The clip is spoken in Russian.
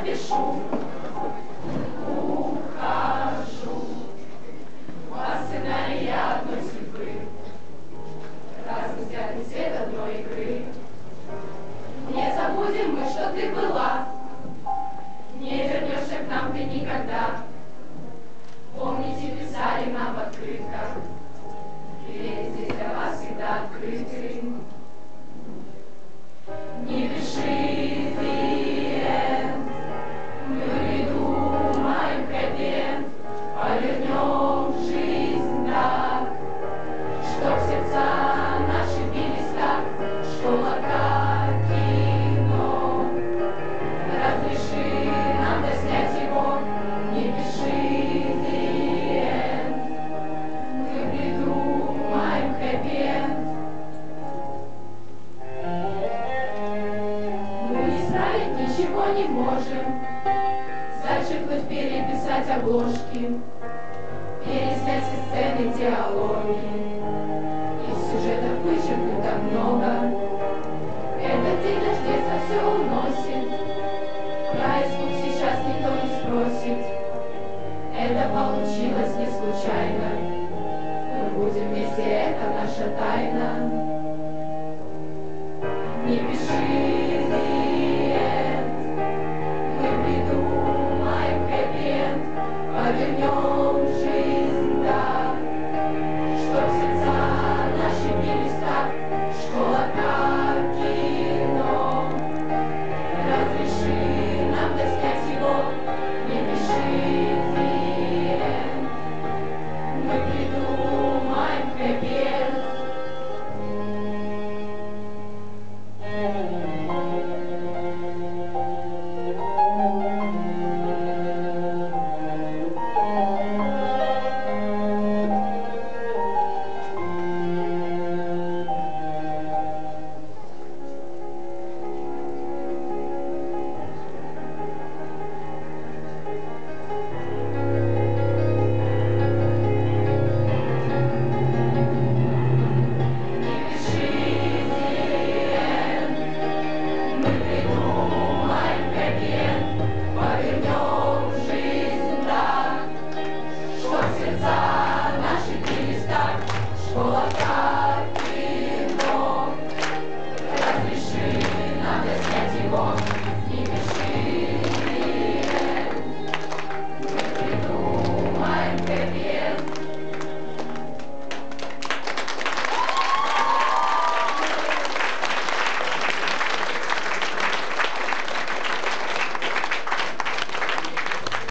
напишу. Ухожу по сценарию одной судьбы, разный взгляд и цвет одной игры. Не забудем мы, что ты была, не вернешься к нам ты никогда. Помните, писали нам в открытках, двери здесь для вас всегда открыты. Не пиши the end, мы придумаем хэппи-энд, повернем жизнь так, чтоб сердца наши бились так. Школа как кино, разреши нам доснять его. Не пиши the end, мы придумаем хэппи-энд. Ничего не можем зачеркнуть, переписать обложки, переснять все сцены, диалоги. Из сюжетов вычеркнуть так много. Этот день наш детство все уносит, про испуг сейчас никто не спросит. Это получилось не случайно, мы будем вместе, это наша тайна. Не пиши повернем